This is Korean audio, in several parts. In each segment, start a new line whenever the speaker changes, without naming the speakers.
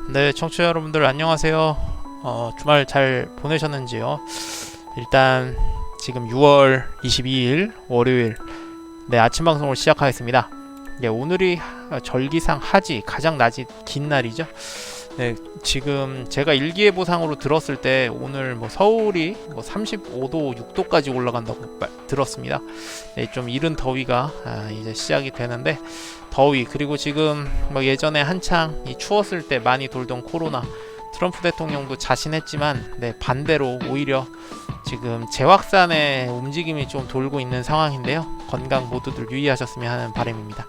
네, 청취자 여러분들 안녕하세요. 주말 잘 보내셨는지요? 일단 지금 6월 22일 월요일 아침 방송을 시작하겠습니다. 오늘이 절기상 하지 가장 낮이 긴 날이죠. 네, 지금 제가 일기예보상으로 들었을 때 오늘 서울이 35도, 6도까지 올라간다고 들었습니다. 네, 좀 이른 더위가 이제 시작이 되는데 더위 그리고 지금 예전에 한창 추웠을 때 많이 돌던 코로나 트럼프 대통령도 자신했지만 반대로 오히려 지금 재확산의 움직임이 좀 돌고 있는 상황인데요. 건강 모두들 유의하셨으면 하는 바람입니다.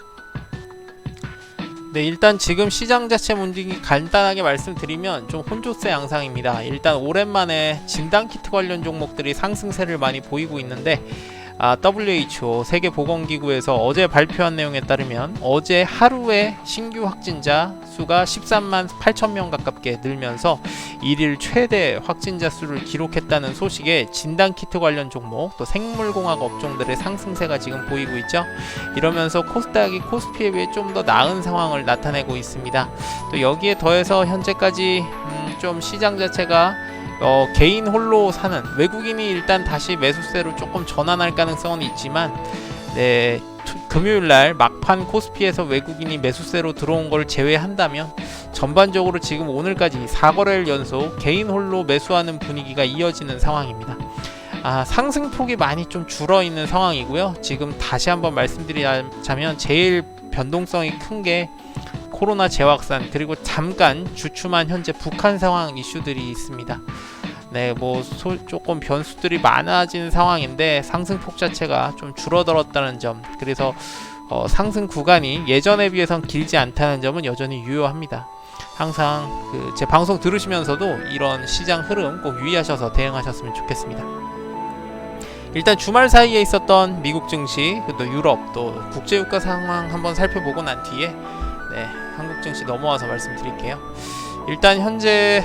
네, 일단 지금 시장 자체 움직임이 간단하게 말씀드리면 좀 혼조세 양상입니다. 일단 오랜만에 진단키트 관련 종목들이 상승세를 많이 보이고 있는데 WHO 세계보건기구에서 어제 발표한 내용에 따르면 어제 하루에 신규 확진자 수가 13만 8천 명 가깝게 늘면서 일일 최대 확진자 수를 기록했다는 소식에 진단키트 관련 종목 또 생물공학 업종들의 상승세가 지금 보이고 있죠. 이러면서 코스닥이 코스피에 비해 좀 더 나은 상황을 나타내고 있습니다. 또 여기에 더해서 현재까지 좀 시장 자체가 개인 홀로 사는 외국인이 일단 다시 매수세로 조금 전환할 가능성은 있지만 금요일날 막판 코스피에서 외국인이 매수세로 들어온 걸 제외한다면 전반적으로 지금 오늘까지 4거래일 연속 개인 홀로 매수하는 분위기가 이어지는 상황입니다. 상승폭이 많이 좀 줄어있는 상황이고요. 지금 다시 한번 말씀드리자면 제일 변동성이 큰 게 코로나 재확산 그리고 잠깐 주춤한 현재 북한 상황 이슈들이 있습니다. 조금 변수들이 많아진 상황인데 상승폭 자체가 좀 줄어들었다는 점 그래서 상승 구간이 예전에 비해선 길지 않다는 점은 여전히 유효합니다. 항상 제 방송 들으시면서도 이런 시장 흐름 꼭 유의하셔서 대응하셨으면 좋겠습니다. 일단 주말 사이에 있었던 미국 증시 또 유럽 또 국제유가 상황 한번 살펴보고 난 뒤에 한국 증시 넘어와서 말씀드릴게요. 일단 현재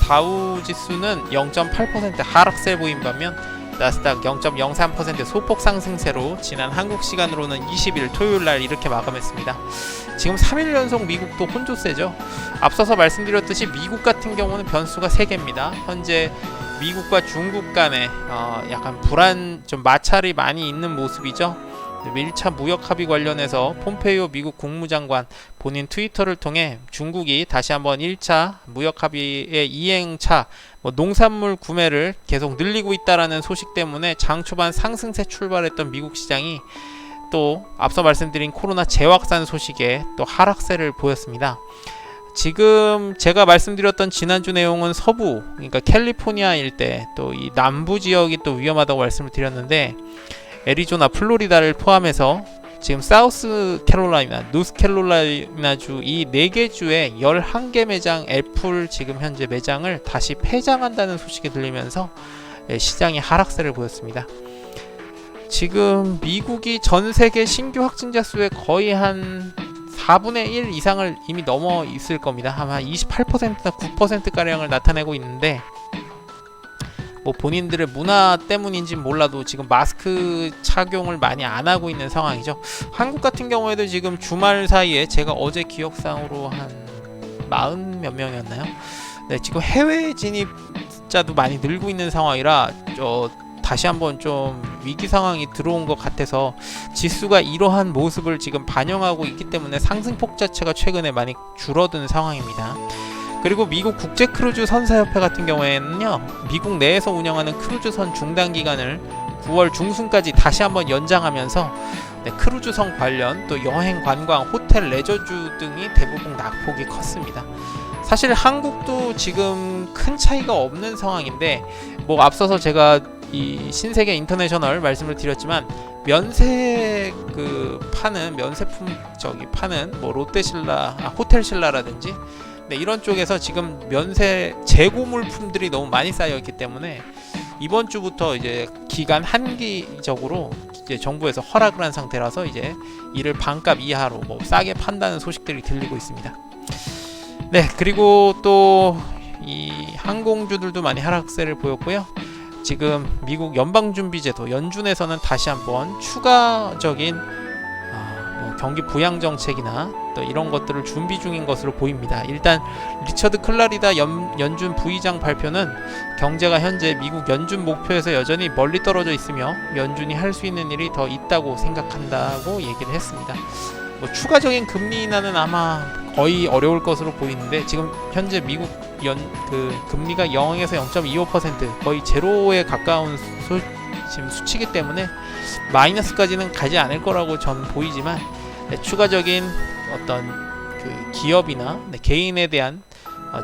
다우 지수는 0.8% 하락세 보인 반면 나스닥 0.03% 소폭 상승세로 지난 한국 시간으로는 20일 토요일날 이렇게 마감했습니다. 지금 3일 연속 미국도 혼조세죠. 앞서서 말씀드렸듯이 미국 같은 경우는 변수가 3개입니다. 현재 미국과 중국 간에 약간 불안 좀 마찰이 많이 있는 모습이죠. 1차 무역 합의 관련해서 폼페이오 미국 국무장관 본인 트위터를 통해 중국이 다시 한번 1차 무역 합의의 이행차 농산물 구매를 계속 늘리고 있다라는 소식 때문에 장 초반 상승세 출발했던 미국 시장이 또 앞서 말씀드린 코로나 재확산 소식에 또 하락세를 보였습니다. 지금 제가 말씀드렸던 지난주 내용은 서부 그러니까 캘리포니아 일대 또 이 남부 지역이 또 위험하다고 말씀을 드렸는데 애리조나, 플로리다를 포함해서 지금 사우스 캐롤라이나, 노스 캐롤라이나 주 이 4개 주에 11개 매장 애플 지금 현재 매장을 다시 폐장한다는 소식이 들리면서 시장이 하락세를 보였습니다. 지금 미국이 전 세계 신규 확진자 수의 거의 한 4분의 1 이상을 이미 넘어 있을 겁니다. 아마 28%나 9%가량을 나타내고 있는데 본인들의 문화 때문인지는 몰라도 지금 마스크 착용을 많이 안 하고 있는 상황이죠. 한국 같은 경우에도 지금 주말 사이에 제가 어제 기억상으로 한 40 몇 명이었나요? 지금 해외 진입자도 많이 늘고 있는 상황이라 다시 한번 좀 위기 상황이 들어온 것 같아서 지수가 이러한 모습을 지금 반영하고 있기 때문에 상승폭 자체가 최근에 많이 줄어든 상황입니다. 그리고 미국 국제 크루즈 선사협회 같은 경우에는요, 미국 내에서 운영하는 크루즈선 중단 기간을 9월 중순까지 다시 한번 연장하면서 크루즈선 관련 또 여행, 관광, 호텔, 레저주 등이 대부분 낙폭이 컸습니다. 사실 한국도 지금 큰 차이가 없는 상황인데 앞서서 제가 이 신세계 인터내셔널 말씀을 드렸지만 면세 파는 면세품 파는 롯데신라, 호텔신라라든지 이런 쪽에서 지금 면세 재고 물품들이 너무 많이 쌓여 있기 때문에 이번 주부터 이제 기간 한기적으로 이제 정부에서 허락을 한 상태라서 이제 이를 반값 이하로 싸게 판다는 소식들이 들리고 있습니다. 그리고 또 이 항공주들도 많이 하락세를 보였고요. 지금 미국 연방준비제도 연준에서는 다시 한번 추가적인 경기 부양 정책이나 또 이런 것들을 준비 중인 것으로 보입니다. 일단 리처드 클라리다 연준 부의장 발표는 경제가 현재 미국 연준 목표에서 여전히 멀리 떨어져 있으며 연준이 할 수 있는 일이 더 있다고 생각한다고 얘기를 했습니다. 뭐 추가적인 금리 인하는 아마 거의 어려울 것으로 보이는데, 지금 현재 미국 금리가 0에서 0.25% 거의 제로에 가까운 지금 수치이기 때문에 마이너스까지는 가지 않을 거라고 저는 보이지만, 추가적인 어떤 그 기업이나 개인에 대한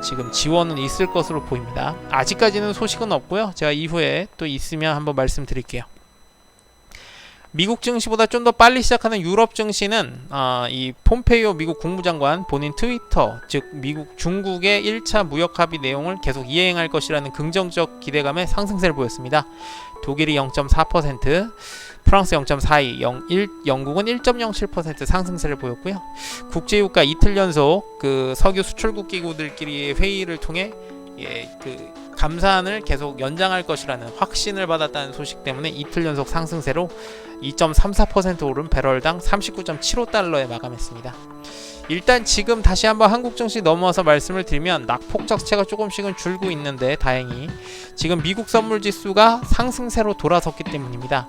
지금 지원은 있을 것으로 보입니다. 아직까지는 소식은 없고요. 제가 이후에 또 있으면 한번 말씀드릴게요. 미국 증시보다 좀 더 빨리 시작하는 유럽 증시는 이 폼페이오 미국 국무장관 본인 트위터, 즉 중국의 1차 무역 합의 내용을 계속 이행할 것이라는 긍정적 기대감에 상승세를 보였습니다. 독일이 0.4%, 프랑스 0.42, 영국은 1.07% 상승세를 보였고요. 국제유가 이틀 연속 그 석유 수출국 기구들끼리의 회의를 통해 감산을 계속 연장할 것이라는 확신을 받았다는 소식 때문에 이틀 연속 상승세로 2.34% 오른 배럴당 39.75달러에 마감했습니다. 일단 지금 다시 한번 한국 증시 넘어와서 말씀을 드리면 낙폭 자체가 조금씩은 줄고 있는데, 다행히 지금 미국 선물 지수가 상승세로 돌아섰기 때문입니다.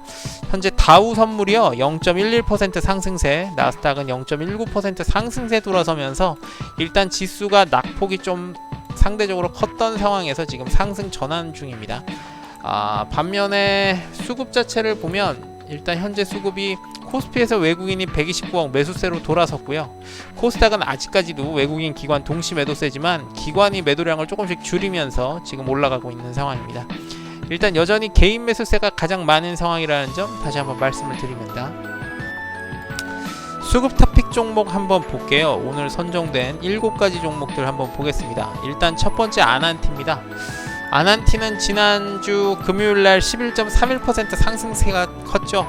현재 다우 선물이요 0.11% 상승세, 나스닥은 0.19% 상승세 돌아서면서 일단 지수가 낙폭이 좀 상대적으로 컸던 상황에서 지금 상승 전환 중입니다. 반면에 수급 자체를 보면 일단 현재 수급이 코스피에서 외국인이 129억 매수세로 돌아섰고요. 코스닥은 아직까지도 외국인 기관 동시 매도세지만 기관이 매도량을 조금씩 줄이면서 지금 올라가고 있는 상황입니다. 일단 여전히 개인 매수세가 가장 많은 상황이라는 점 다시 한번 말씀을 드립니다. 수급 토픽 종목 한번 볼게요. 오늘 선정된 7가지 종목들 한번 보겠습니다. 일단 첫 번째 아난티입니다. 아난티는 지난주 금요일날 11.31% 상승세가 컸죠.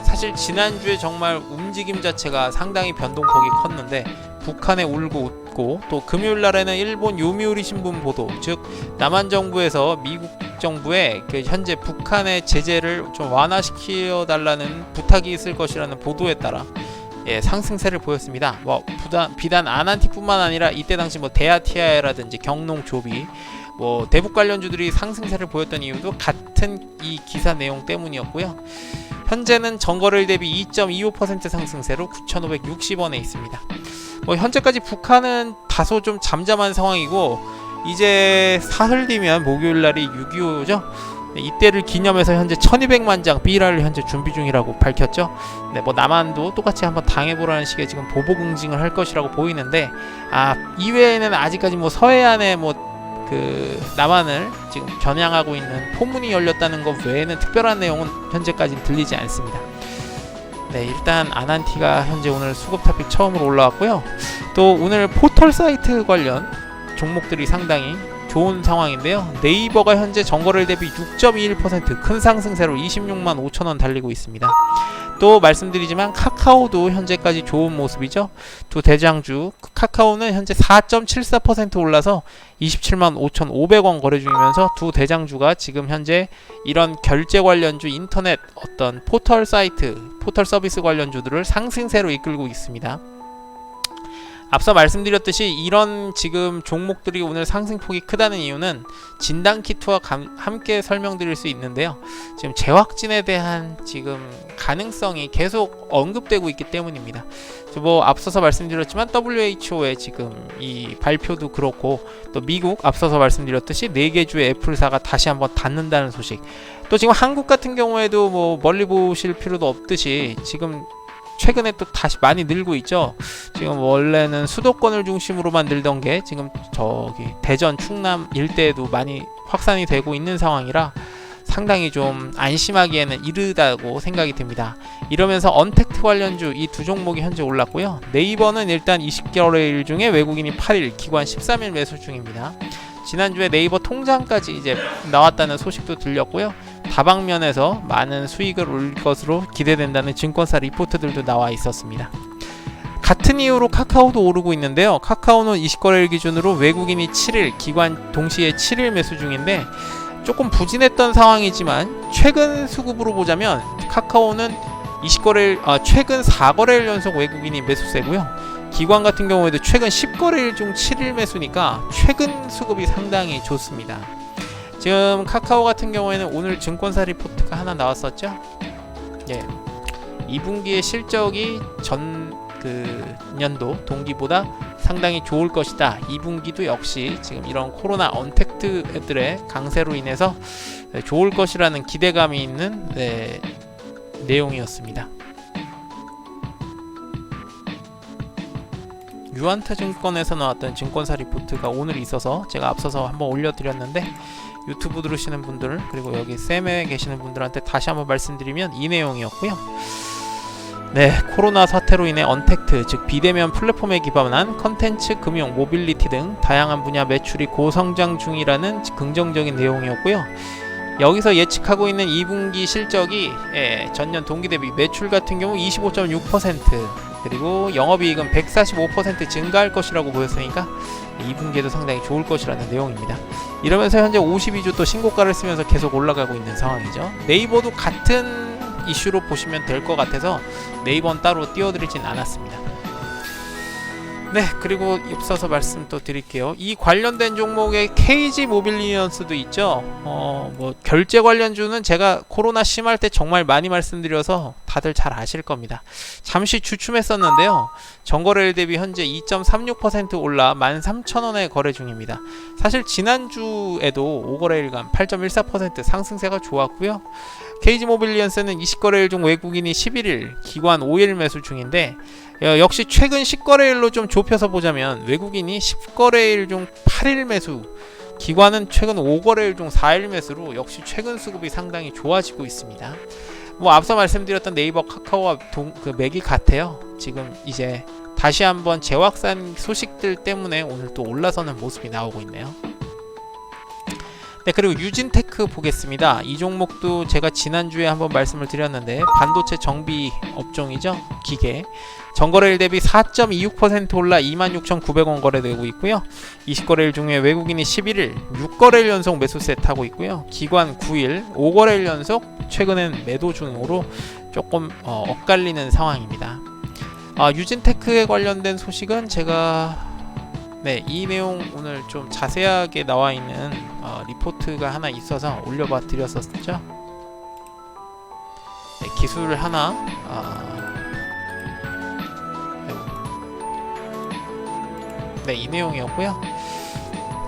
사실 지난주에 정말 움직임 자체가 상당히 변동폭이 컸는데, 북한에 울고 웃고 또 금요일날에는 일본 요미우리 신문 보도, 즉 남한 정부에서 미국 정부에 현재 북한의 제재를 좀 완화시켜 달라는 부탁이 있을 것이라는 보도에 따라 상승세를 보였습니다. 비단 아난티뿐만 아니라 이때 당시 데아티아라든지 경농조비, 대북 관련주들이 상승세를 보였던 이유도 같은 이 기사 내용 때문이었고요. 현재는 전거래일 대비 2.25% 상승세로 9,560원에 있습니다. 현재까지 북한은 다소 좀 잠잠한 상황이고, 이제 사흘 뒤면 목요일날이 6.25죠. 이때를 기념해서 현재 1200만 장 비라를 현재 준비 중이라고 밝혔죠. 남한도 똑같이 한번 당해보라는 식의 지금 보복 응징을 할 것이라고 보이는데, 이외에는 아직까지 서해안에 남한을 지금 겨냥하고 있는 포문이 열렸다는 것 외에는 특별한 내용은 현재까지 들리지 않습니다. 일단 아난티가 현재 오늘 수급 토픽 처음으로 올라왔고요. 또 오늘 포털 사이트 관련 종목들이 상당히 좋은 상황인데요. 네이버가 현재 전거래일 대비 6.21% 큰 상승세로 26만 5천원 달리고 있습니다. 또 말씀드리지만 카카오도 현재까지 좋은 모습이죠. 두 대장주 카카오는 현재 4.74% 올라서 27만 5,500원 거래 중이면서 두 대장주가 지금 현재 이런 결제 관련주, 인터넷 어떤 포털 사이트, 포털 서비스 관련주들을 상승세로 이끌고 있습니다. 앞서 말씀드렸듯이 이런 지금 종목들이 오늘 상승폭이 크다는 이유는 진단키트와 함께 설명드릴 수 있는데요. 지금 재확진에 대한 지금 가능성이 계속 언급되고 있기 때문입니다. 앞서서 말씀드렸지만 WHO의 지금 이 발표도 그렇고, 또 미국 앞서서 말씀드렸듯이 4개 주의 애플사가 다시 한번 닫는다는 소식, 또 지금 한국 같은 경우에도 멀리 보실 필요도 없듯이 지금 최근에 또 다시 많이 늘고 있죠. 지금 원래는 수도권을 중심으로만 늘던 게 지금 대전, 충남 일대에도 많이 확산이 되고 있는 상황이라 상당히 좀 안심하기에는 이르다고 생각이 듭니다. 이러면서 언택트 관련주 이 두 종목이 현재 올랐고요. 네이버는 일단 20개월일 중에 외국인이 8일, 기관 13일 매수 중입니다. 지난주에 네이버 통장까지 이제 나왔다는 소식도 들렸고요. 다방면에서 많은 수익을 올릴 것으로 기대된다는 증권사 리포트들도 나와 있었습니다. 같은 이유로 카카오도 오르고 있는데요. 카카오는 20거래일 기준으로 외국인이 7일, 기관 동시에 7일 매수 중인데, 조금 부진했던 상황이지만 최근 수급으로 보자면 카카오는 최근 4거래일 연속 외국인이 매수세고요. 기관 같은 경우에도 최근 10거래일 중 7일 매수니까 최근 수급이 상당히 좋습니다. 지금 카카오 같은 경우에는 오늘 증권사 리포트가 하나 나왔었죠. 예, 2분기의 실적이 전 년도 동기보다 상당히 좋을 것이다. 2분기도 역시 지금 이런 코로나 언택트들의 강세로 인해서 좋을 것이라는 기대감이 있는 내용이었습니다. 유한타증권에서 나왔던 증권사 리포트가 오늘 있어서 제가 앞서서 한번 올려드렸는데, 유튜브 들으시는 분들 그리고 여기 쌤에 계시는 분들한테 다시 한번 말씀드리면 이 내용이었고요. 네, 코로나 사태로 인해 언택트, 즉 비대면 플랫폼에 기반한 컨텐츠, 금융, 모빌리티 등 다양한 분야 매출이 고성장 중이라는 긍정적인 내용이었고요. 여기서 예측하고 있는 2분기 실적이 전년 동기 대비 매출 같은 경우 25.6%, 그리고 영업이익은 145% 증가할 것이라고 보였으니까 2분기에도 상당히 좋을 것이라는 내용입니다. 이러면서 현재 52주 또 신고가를 쓰면서 계속 올라가고 있는 상황이죠. 네이버도 같은 이슈로 보시면 될 것 같아서 네이버는 따로 띄워드리진 않았습니다. 네, 그리고 앞서서 말씀 또 드릴게요. 이 관련된 종목에 KG 모빌리언스도 있죠. 뭐 결제 관련주는 제가 코로나 심할 때 정말 많이 말씀드려서 다들 잘 아실 겁니다. 잠시 주춤했었는데요. 전거래일 대비 현재 2.36% 올라 13,000원에 거래 중입니다. 사실 지난주에도 5거래일간 8.14% 상승세가 좋았고요. KG 모빌리언스는 20거래일 중 외국인이 11일, 기관 5일 매수 중인데, 역시 최근 10거래일로 좀 좁혀서 보자면 외국인이 10거래일 중 8일 매수, 기관은 최근 5거래일 중 4일 매수로 역시 최근 수급이 상당히 좋아지고 있습니다. 뭐 앞서 말씀드렸던 네이버, 카카오와 맥이 같아요. 지금 이제 다시 한번 재확산 소식들 때문에 오늘 또 올라서는 모습이 나오고 있네요. 네, 그리고 유진테크 보겠습니다. 이 종목도 제가 지난주에 한번 말씀을 드렸는데, 반도체 정비 업종이죠. 기계. 전거래일 대비 4.26% 올라 26,900원 거래되고 있고요. 20거래일 중에 외국인이 11일, 6거래일 연속 매수세 타고 있고요. 기관 9일, 5거래일 연속 최근엔 매도 중으로 조금 엇갈리는 상황입니다. 유진테크에 관련된 소식은 제가 이 내용 오늘 좀 자세하게 나와 있는 리포트가 하나 있어서 올려봐 드렸었죠. 네, 기술 하나 이 내용이었고요.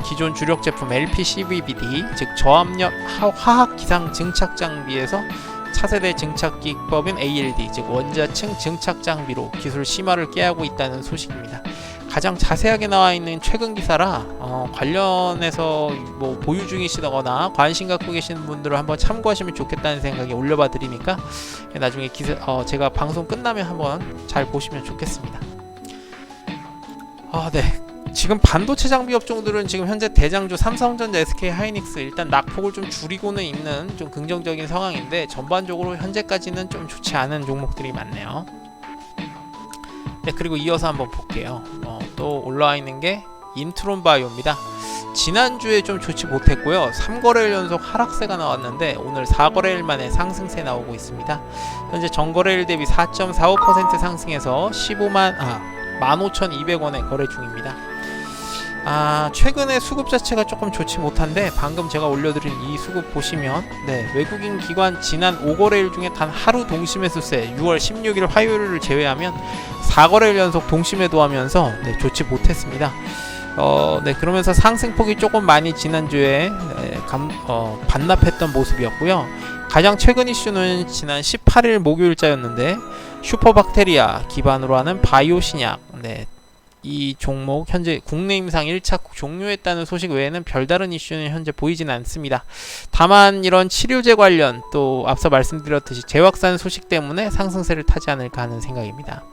기존 주력 제품 LPCVD, 즉 저압력 화학 기상 증착 장비에서 차세대 증착 기법인 ALD, 즉 원자층 증착 장비로 기술 심화를 꾀하고 있다는 소식입니다. 가장 자세하게 나와 있는 최근 기사라 관련해서 뭐 보유 중이시거나 관심 갖고 계시는 분들을 한번 참고하시면 좋겠다는 생각에 올려봐 드리니까 나중에 제가 방송 끝나면 한번 잘 보시면 좋겠습니다. 네. 지금 반도체 장비 업종들은 지금 현재 대장주 삼성전자, SK하이닉스 일단 낙폭을 좀 줄이고는 있는 좀 긍정적인 상황인데, 전반적으로 현재까지는 좀 좋지 않은 종목들이 많네요. 네, 그리고 이어서 한번 볼게요. 또 올라와 있는 게 인트론바이오입니다. 지난주에 좀 좋지 못했고요. 3거래일 연속 하락세가 나왔는데 오늘 4거래일 만에 상승세 나오고 있습니다. 현재 전거래일 대비 4.45% 상승해서 15,200원에 거래 중입니다. 최근에 수급 자체가 조금 좋지 못한데, 방금 제가 올려드린 이 수급 보시면 외국인 기관 지난 5거래일 중에 단 하루 동시 매수세 6월 16일 화요일을 제외하면 4거래일 연속 동시 매도하면서 좋지 못했습니다. 그러면서 상승폭이 조금 많이 지난주에 반납했던 모습이었고요. 가장 최근 이슈는 지난 18일 목요일자였는데, 슈퍼박테리아 기반으로 하는 바이오 신약, 이 종목 현재 국내 임상 1차 종료했다는 소식 외에는 별다른 이슈는 현재 보이진 않습니다. 다만 이런 치료제 관련, 또 앞서 말씀드렸듯이 재확산 소식 때문에 상승세를 타지 않을까 하는 생각입니다.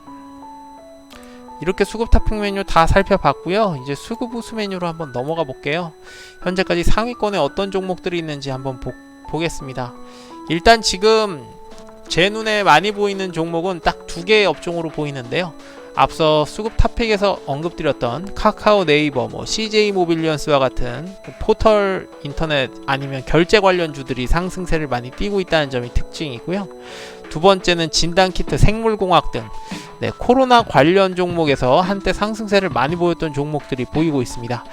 이렇게 수급 탑핑 메뉴 다 살펴봤고요. 이제 수급 우수 메뉴로 한번 넘어가 볼게요. 현재까지 상위권에 어떤 종목들이 있는지 한번 보겠습니다. 일단 지금 제 눈에 많이 보이는 종목은 딱 두 개의 업종으로 보이는데요. 앞서 수급 탑픽에서 언급드렸던 카카오, 네이버, CJ 모빌리언스와 같은 포털 인터넷 아니면 결제 관련주들이 상승세를 많이 띠고 있다는 점이 특징이고요. 두 번째는 진단키트, 생물공학 등 코로나 관련 종목에서 한때 상승세를 많이 보였던 종목들이 보이고 있습니다.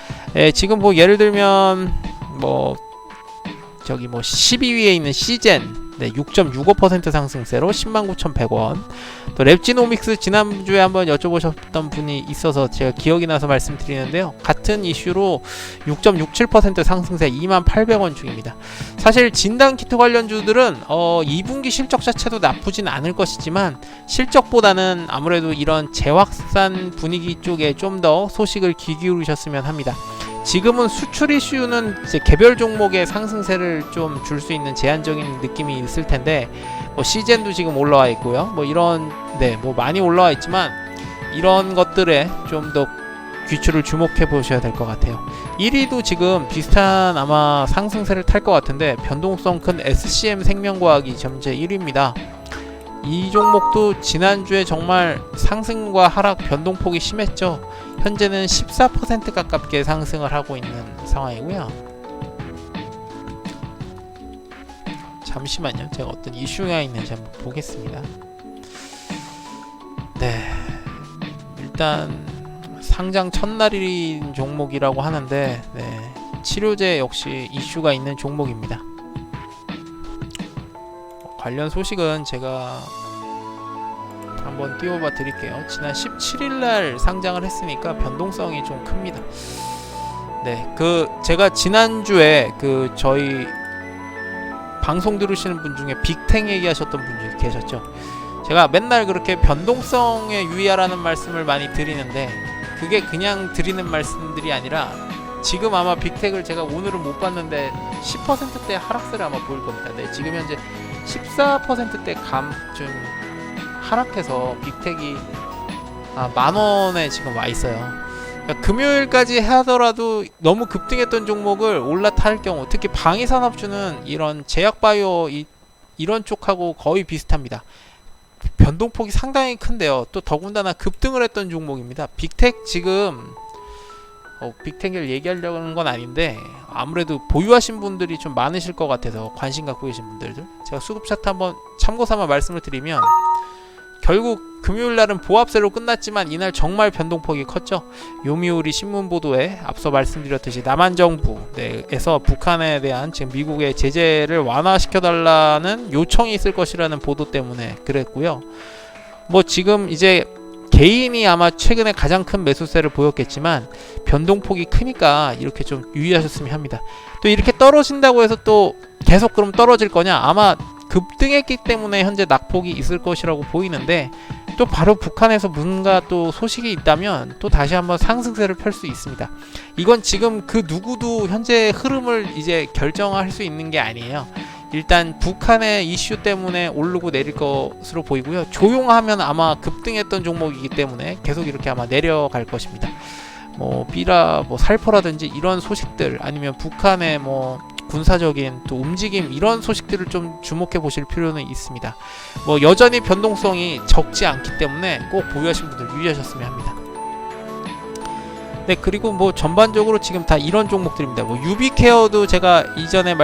지금 뭐 예를 들면 12위에 있는 시젠 6.65% 상승세로 109,100원. 또 랩지노믹스 지난주에 한번 여쭤보셨던 분이 있어서 제가 기억이 나서 말씀드리는데요. 같은 이슈로 6.67% 상승세 28,000원 중입니다. 사실 진단키트 관련주들은 2분기 실적 자체도 나쁘진 않을 것이지만 실적보다는 아무래도 이런 재확산 분위기 쪽에 좀 더 소식을 귀 기울이셨으면 합니다. 지금은 수출 이슈는 이제 개별 종목의 상승세를 좀 줄 수 있는 제한적인 느낌이 있을 텐데, 시젠도 지금 올라와 있고요. 이런 많이 올라와 있지만 이런 것들에 좀 더 귀추를 주목해 보셔야 될 것 같아요. 1위도 지금 비슷한 아마 상승세를 탈 것 같은데 변동성 큰 SCM 생명과학이 현재 1위입니다. 이 종목도 지난주에 정말 상승과 하락 변동폭이 심했죠. 현재는 14% 가깝게 상승을 하고 있는 상황이고요. 잠시만요. 제가 어떤 이슈가 있는지 한번 보겠습니다. 일단 상장 첫날인 종목이라고 하는데 치료제 역시 이슈가 있는 종목입니다. 관련 소식은 제가 한번 띄워봐 드릴게요. 지난 17일날 상장을 했으니까 변동성이 좀 큽니다. 제가 지난주에 저희 방송 들으시는 분 중에 빅탱 얘기하셨던 분이 계셨죠. 제가 맨날 그렇게 변동성에 유의하라는 말씀을 많이 드리는데 그게 그냥 드리는 말씀들이 아니라 지금 아마 빅텍을 제가 오늘은 못 봤는데 10%대 하락세를 아마 보일 겁니다. 지금 현재 14%대 좀 하락해서 빅텍이 10,000원에 지금 와 있어요. 그러니까 금요일까지 하더라도 너무 급등했던 종목을 올라탈 경우, 특히 방위산업주는 이런 제약바이오 이런 쪽하고 거의 비슷합니다. 변동폭이 상당히 큰데요. 또 더군다나 급등을 했던 종목입니다. 빅텍 지금 빅텍을 얘기하려는 건 아닌데 아무래도 보유하신 분들이 좀 많으실 것 같아서 관심 갖고 계신 분들도 제가 수급 차트 한번 참고삼아 말씀을 드리면 결국 금요일날은 보합세로 끝났지만 이날 정말 변동폭이 컸죠. 요미우리 신문 보도에 앞서 말씀드렸듯이 남한 정부에서 북한에 대한 지금 미국의 제재를 완화시켜달라는 요청이 있을 것이라는 보도 때문에 그랬고요. 지금 이제 개인이 아마 최근에 가장 큰 매수세를 보였겠지만 변동폭이 크니까 이렇게 좀 유의하셨으면 합니다. 또 이렇게 떨어진다고 해서 또 계속 그럼 떨어질 거냐? 아마 급등했기 때문에 현재 낙폭이 있을 것이라고 보이는데 또 바로 북한에서 뭔가 또 소식이 있다면 또 다시 한번 상승세를 펼 수 있습니다. 이건 지금 그 누구도 현재 흐름을 이제 결정할 수 있는 게 아니에요. 일단 북한의 이슈 때문에 오르고 내릴 것으로 보이고요. 조용하면 아마 급등했던 종목이기 때문에 계속 이렇게 아마 내려갈 것입니다. 삐라 살포라든지 이런 소식들 아니면 북한의 군사적인 또 움직임 이런 소식들을 좀 주목해 보실 필요는 있습니다. 여전히 변동성이 적지 않기 때문에 꼭 보유하신 분들 유의하셨으면 합니다. 그리고 전반적으로 지금 다 이런 종목들입니다. 유비케어도 제가 이전에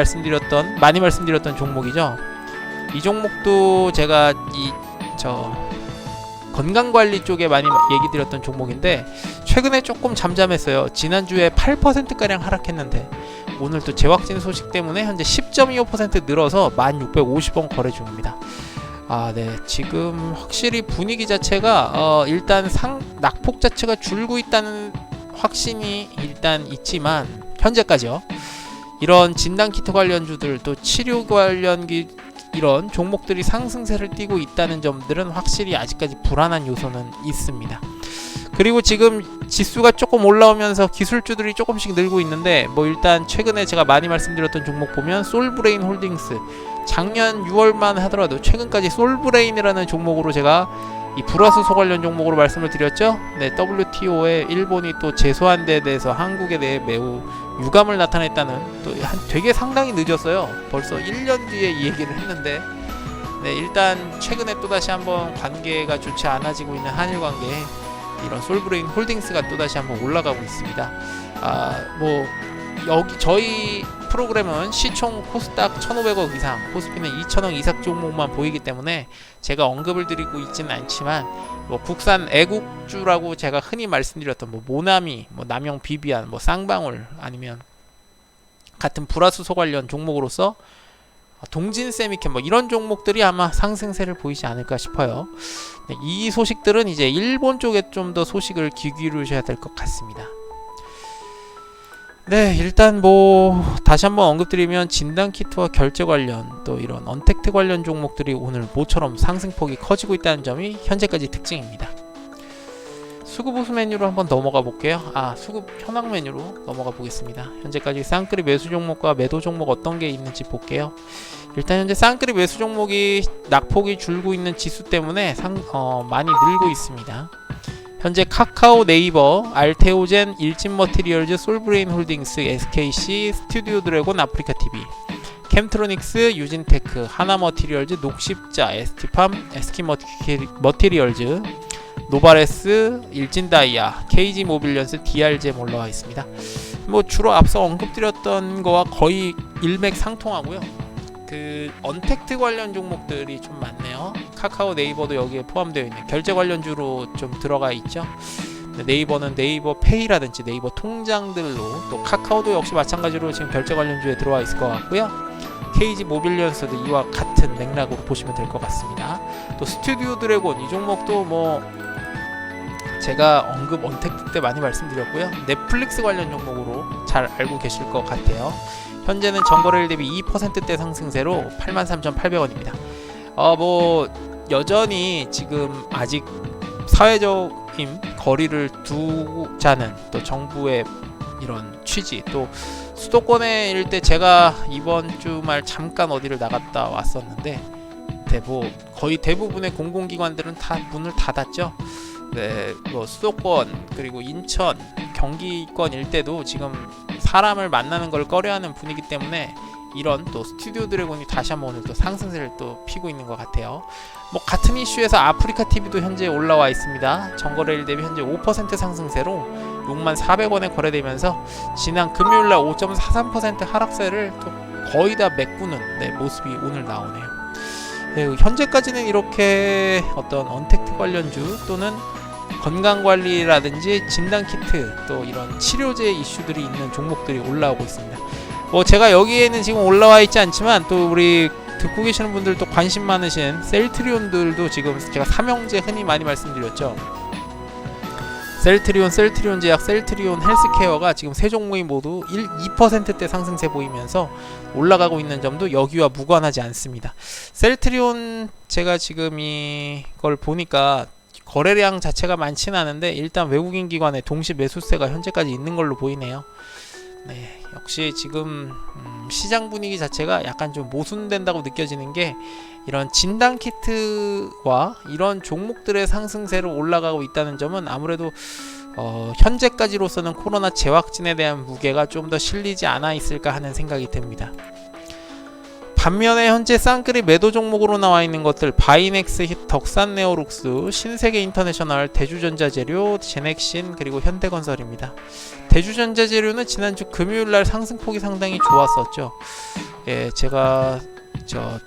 많이 말씀드렸던 종목이죠. 이 종목도 제가 건강관리 쪽에 많이 얘기 드렸던 종목인데 최근에 조금 잠잠했어요. 지난주에 8%가량 하락했는데 오늘 또 재확진 소식 때문에 현재 10.25% 늘어서 1650원 거래 중입니다. 지금 확실히 분위기 자체가 일단 낙폭 자체가 줄고 있다는 확신이 일단 있지만 현재까지요. 이런 진단키트 관련주들 또 치료 관련기 이런 종목들이 상승세를 띠고 있다는 점들은 확실히 아직까지 불안한 요소는 있습니다. 그리고 지금 지수가 조금 올라오면서 기술주들이 조금씩 늘고 있는데 일단 최근에 제가 많이 말씀드렸던 종목 보면 솔브레인 홀딩스 작년 6월만 하더라도 최근까지 솔브레인이라는 종목으로 제가 이 불화수소 관련 종목으로 말씀을 드렸죠. WTO에 일본이 또 제소한 데에 대해서 한국에 대해 매우 유감을 나타냈다는 또 되게 상당히 늦었어요. 벌써 1년 뒤에 이 얘기를 했는데 일단 최근에 또다시 한번 관계가 좋지 않아지고 있는 한일 관계에 이런 솔브레인 홀딩스가 또다시 한번 올라가고 있습니다. 여기 저희 프로그램은 시총 코스닥 1,500억 이상, 코스피는 2,000억 이상 종목만 보이기 때문에 제가 언급을 드리고 있지는 않지만 뭐 국산 애국주라고 제가 흔히 말씀드렸던 뭐 모나미, 뭐 남영 비비안, 뭐 쌍방울 아니면 같은 불화수소 관련 종목으로서 동진 세미캠 뭐 이런 종목들이 아마 상승세를 보이지 않을까 싶어요. 네, 이 소식들은 이제 일본 쪽에 좀 더 소식을 귀 기울이셔야 될 것 같습니다. 네, 일단 뭐 다시 한번 언급드리면 진단키트와 결제 관련 또 이런 언택트 관련 종목들이 오늘 모처럼 상승폭이 커지고 있다는 점이 현재까지 특징입니다. 수급 보수 메뉴로 한번 넘어가 볼게요. 수급 현황 메뉴로 넘어가 보겠습니다. 현재까지 쌍끌이 매수 종목과 매도 종목 어떤 게 있는지 볼게요. 일단 현재 쌍끌이 매수 종목이 낙폭이 줄고 있는 지수 때문에 많이 늘고 있습니다. 현재 카카오, 네이버, 알테오젠, 일진머티리얼즈, 솔브레인 홀딩스, SKC, 스튜디오 드래곤, 아프리카TV, 캠트로닉스, 유진테크, 하나머티리얼즈, 녹십자, ST팜, SK머티리얼즈, 노바레스, 일진다이아, KG모빌리언스, DR잼 올라와 있습니다. 뭐 주로 앞서 언급드렸던 거와 거의 일맥상통하고요. 그 언택트 관련 종목들이 좀 많네요. 카카오, 네이버도 여기에 포함되어 있는 결제 관련주로 좀 들어가 있죠. 네이버는 네이버 페이라든지 네이버 통장들로, 또 카카오도 역시 마찬가지로 지금 결제 관련주에 들어와 있을 것 같고요. KG 모빌리언스도 이와 같은 맥락으로 보시면 될 것 같습니다. 또 스튜디오 드래곤 이 종목도 뭐 제가 언급 언택트 때 많이 말씀드렸고요. 넷플릭스 관련 종목으로 잘 알고 계실 것 같아요. 현재는 전거래일 대비 2%대 상승세로 83,800원입니다. 뭐 여전히 지금 아직 사회적인 거리를 두자는 또 정부의 이런 취지, 또 수도권에 때 제가 이번 주말 잠깐 어디를 나갔다 왔었는데 거의 대부분의 공공기관들은 다 문을 닫았죠. 네, 뭐 수도권 그리고 인천, 경기권 일대도 지금 사람을 만나는 걸 꺼려하는 분위기 때문에 이런 또 스튜디오 드래곤이 다시 한번 오늘 또 상승세를 또 피고 있는 것 같아요. 뭐 같은 이슈에서 아프리카TV도 현재 올라와 있습니다. 전거래일 대비 현재 5% 상승세로 64,400원에 거래되면서 지난 금요일날 5.43% 하락세를 또 거의 다 메꾸는 모습이 오늘 나오네요. 네, 현재까지는 이렇게 어떤 언택트 관련주 또는 건강관리라든지 진단키트 또 이런 치료제 이슈들이 있는 종목들이 올라오고 있습니다. 뭐 제가 여기에는 지금 올라와 있지 않지만 또 우리 듣고 계시는 분들도 관심 많으신 셀트리온들도 지금 제가 삼형제 흔히 많이 말씀드렸죠. 셀트리온 제약, 셀트리온 헬스케어가 지금 세 종목이 모두 2%대 상승세 보이면서 올라가고 있는 점도 여기와 무관하지 않습니다. 셀트리온 제가 지금 이걸 보니까 거래량 자체가 많지는 않은데 일단 외국인 기관의 동시 매수세가 현재까지 있는 걸로 보이네요. 네, 역시 지금 시장 분위기 자체가 약간 좀 모순된다고 느껴지는 게 이런 진단키트와 이런 종목들의 상승세로 올라가고 있다는 점은 아무래도 현재까지로서는 코로나 재확진에 대한 무게가 좀 더 실리지 않아 있을까 하는 생각이 듭니다. 반면에 현재 쌍끌이 매도 종목으로 나와 있는 것들 바이넥스, 덕산네오룩스, 신세계 인터내셔널, 대주전자재료, 제넥신 그리고 현대건설입니다. 대주전자재료는 지난주 금요일날 상승폭이 상당히 좋았었죠. 예, 제가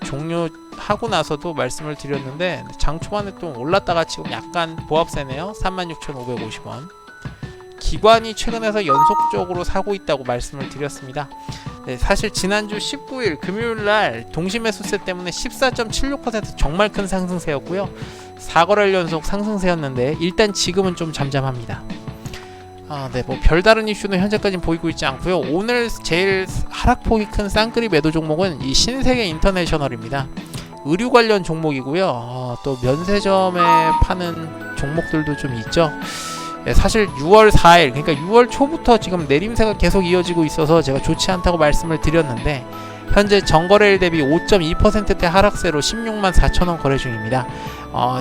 종료하고 나서도 말씀을 드렸는데 장 초반에 또 올랐다가 지금 약간 보합세네요. 36,550원. 기관이 최근에서 연속적으로 사고 있다고 말씀을 드렸습니다. 네, 사실 지난주 19일 금요일날 동시매수세 때문에 14.76% 정말 큰 상승세였고요. 4거래일 연속 상승세였는데 일단 지금은 좀 잠잠합니다. 네, 뭐 별다른 이슈는 현재까지는 보이고 있지 않고요. 오늘 제일 하락폭이 큰 쌍끌이 매도 종목은 이 신세계 인터내셔널입니다. 의류 관련 종목이고요. 또 면세점에 파는 종목들도 좀 있죠. 사실 6월 4일 그러니까 6월 초부터 지금 내림세가 계속 이어지고 있어서 제가 좋지 않다고 말씀을 드렸는데 현재 전거래일 대비 5.2%대 하락세로 164,000원 거래 중입니다.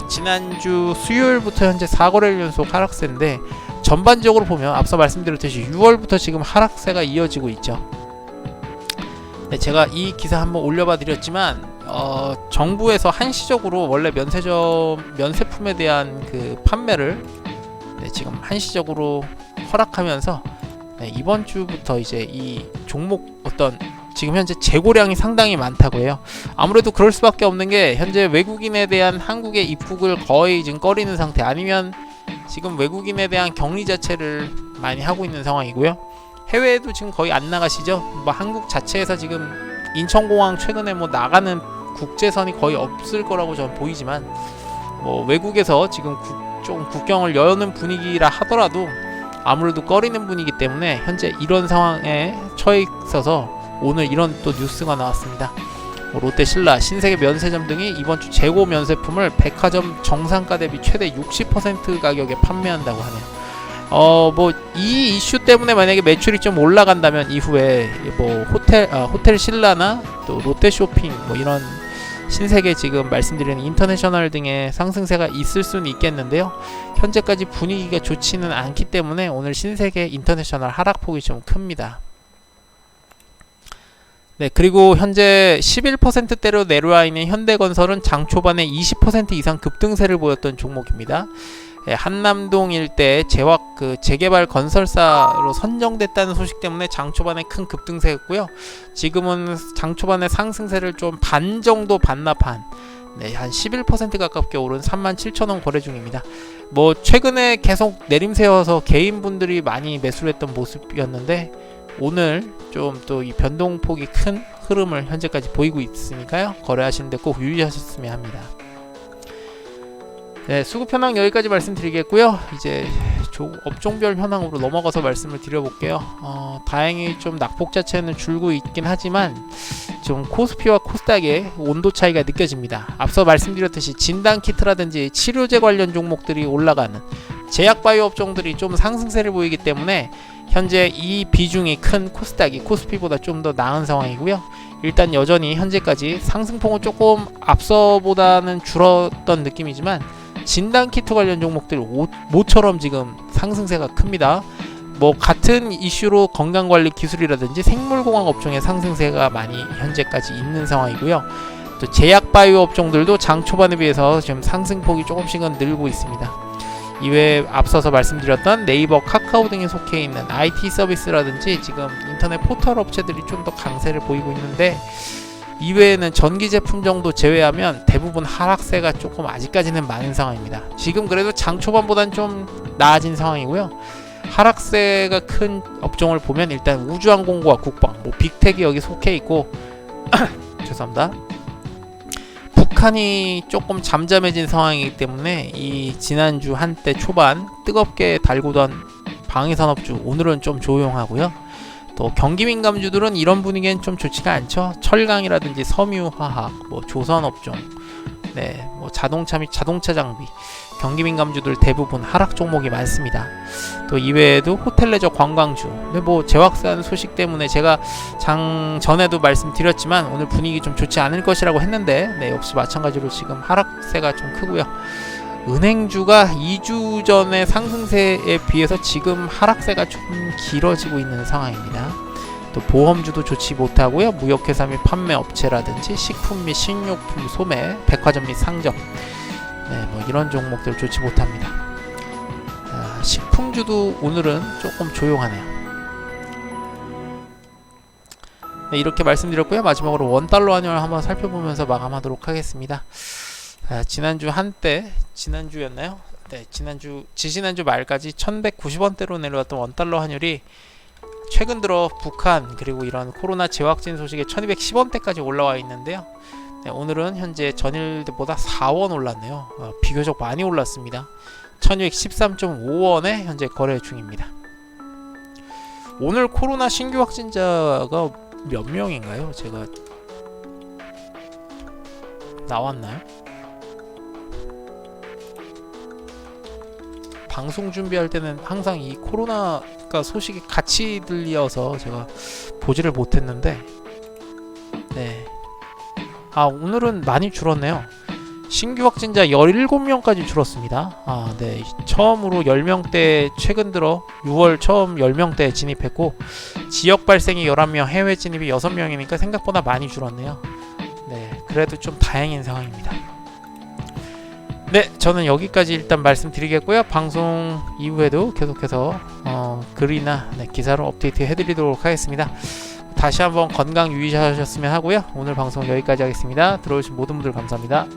지난주 수요일부터 현재 4거래일 연속 하락세인데 전반적으로 보면 앞서 말씀드렸듯이 6월부터 지금 하락세가 이어지고 있죠. 네, 제가 이 기사 한번 올려봐 드렸지만 정부에서 한시적으로 원래 면세품에 대한 그 판매를 지금 한시적으로 허락하면서 네, 이번 주부터 이제 이 종목 어떤 지금 현재 재고량이 상당히 많다고 해요. 아무래도 그럴 수밖에 없는 게 현재 외국인에 대한 한국의 입국을 거의 지금 꺼리는 상태, 아니면 지금 외국인에 대한 격리 자체를 많이 하고 있는 상황이고요. 해외에도 지금 거의 안 나가시죠. 뭐 한국 자체에서 지금 인천공항 최근에 뭐 나가는 국제선이 거의 없을 거라고 저는 보이지만, 뭐 외국에서 지금 좀 국경을 여는 분위기라 하더라도 아무래도 꺼리는 분위기 때문에 현재 이런 상황에 처해 있어서 오늘 이런 또 뉴스가 나왔습니다. 롯데 신라, 신세계 면세점 등이 이번 주 재고 면세품을 백화점 정상가 대비 최대 60% 가격에 판매한다고 하네요. 뭐 이 이슈 때문에 만약에 매출이 좀 올라간다면 이후에 뭐 호텔 신라나 또 롯데 쇼핑 뭐 이런 신세계 지금 말씀드리는 인터내셔널 등의 상승세가 있을 수는 있겠는데요. 현재까지 분위기가 좋지는 않기 때문에 오늘 신세계 인터내셔널 하락폭이 좀 큽니다. 네, 그리고 현재 11%대로 내려와 있는 현대건설은 장 초반에 20% 이상 급등세를 보였던 종목입니다. 한남동 일대 재개발 건설사로 선정됐다는 소식 때문에 장 초반에 큰 급등세였고요. 지금은 장 초반에 상승세를 좀 반 정도 반납한, 네, 한 11% 가깝게 오른 37,000원 거래 중입니다. 뭐 최근에 계속 내림세여서 개인분들이 많이 매수를 했던 모습이었는데 오늘 좀 또 이 변동폭이 큰 흐름을 현재까지 보이고 있으니까요. 거래하시는데 꼭 유의하셨으면 합니다. 네, 수급 현황 여기까지 말씀드리겠고요. 이제 업종별 현황으로 넘어가서 말씀을 드려볼게요. 다행히 좀 낙폭 자체는 줄고 있긴 하지만 좀 코스피와 코스닥의 온도 차이가 느껴집니다. 앞서 말씀드렸듯이 진단키트라든지 치료제 관련 종목들이 올라가는 제약바이오 업종들이 좀 상승세를 보이기 때문에 현재 이 비중이 큰 코스닥이 코스피보다 좀 더 나은 상황이고요. 일단 여전히 현재까지 상승폭은 조금 앞서보다는 줄었던 느낌이지만 진단키트 관련 종목들 모처럼 지금 상승세가 큽니다. 뭐 같은 이슈로 건강관리 기술이라든지 생물공학 업종의 상승세가 많이 현재까지 있는 상황이고요. 또 제약바이오 업종들도 장 초반에 비해서 지금 상승폭이 조금씩은 늘고 있습니다. 이외에 앞서서 말씀드렸던 네이버, 카카오 등에 속해 있는 IT 서비스라든지 지금 인터넷 포털 업체들이 좀 더 강세를 보이고 있는데, 이외에는 전기 제품 정도 제외하면 대부분 하락세가 조금 아직까지는 많은 상황입니다. 지금 그래도 장 초반보다는 좀 나아진 상황이고요. 하락세가 큰 업종을 보면 일단 우주항공과 국방, 뭐 빅텍이 여기 속해 있고 죄송합니다. 북한이 조금 잠잠해진 상황이기 때문에 이 지난주 한때 초반 뜨겁게 달구던 방위산업주 오늘은 좀 조용하고요. 또 경기민감주들은 이런 분위기는 좀 좋지가 않죠. 철강이라든지 섬유화학, 뭐 조선업종, 네, 뭐 자동차 및 자동차 장비, 경기민감주들 대부분 하락 종목이 많습니다. 또 이외에도 호텔레저 관광주, 뭐 재확산 소식 때문에 제가 장 전에도 말씀드렸지만 오늘 분위기 좀 좋지 않을 것이라고 했는데, 네, 역시 마찬가지로 지금 하락세가 좀 크고요. 은행주가 2주 전의 상승세에 비해서 지금 하락세가 좀 길어지고 있는 상황입니다. 또 보험주도 좋지 못하고요. 무역회사 및 판매업체라든지 식품 및 식료품 소매, 백화점 및 상점, 네, 뭐 이런 종목들 좋지 못합니다. 식품주도 오늘은 조금 조용하네요. 네, 이렇게 말씀드렸고요. 마지막으로 원달러 환율 한번 살펴보면서 마감하도록 하겠습니다. 지난주 한때, 지난주였나요? 네, 지지난주 말까지 1190원대로 내려왔던 원달러 환율이 최근 들어 북한 그리고 이런 코로나 재확진 소식에 1210원대까지 올라와 있는데요. 네, 오늘은 현재 전일보다 4원 올랐네요. 비교적 많이 올랐습니다. 1213.5원에 현재 거래 중입니다. 오늘 코로나 신규 확진자가 몇 명인가요? 제가 나왔나요? 방송 준비할 때는 항상 이 코로나가 소식이 같이 들려서 제가 보지를 못했는데, 네, 오늘은 많이 줄었네요. 신규 확진자 17명까지 줄었습니다. 네, 처음으로 10명대, 최근 들어 6월 처음 10명대에 진입했고 지역 발생이 11명, 해외 진입이 6명이니까 생각보다 많이 줄었네요. 네, 그래도 좀 다행인 상황입니다. 네, 저는 여기까지 일단 말씀드리겠고요. 방송 이후에도 계속해서 글이나 기사로 업데이트 해드리도록 하겠습니다. 다시 한번 건강 유의하셨으면 하고요. 오늘 방송 여기까지 하겠습니다. 들어오신 모든 분들 감사합니다.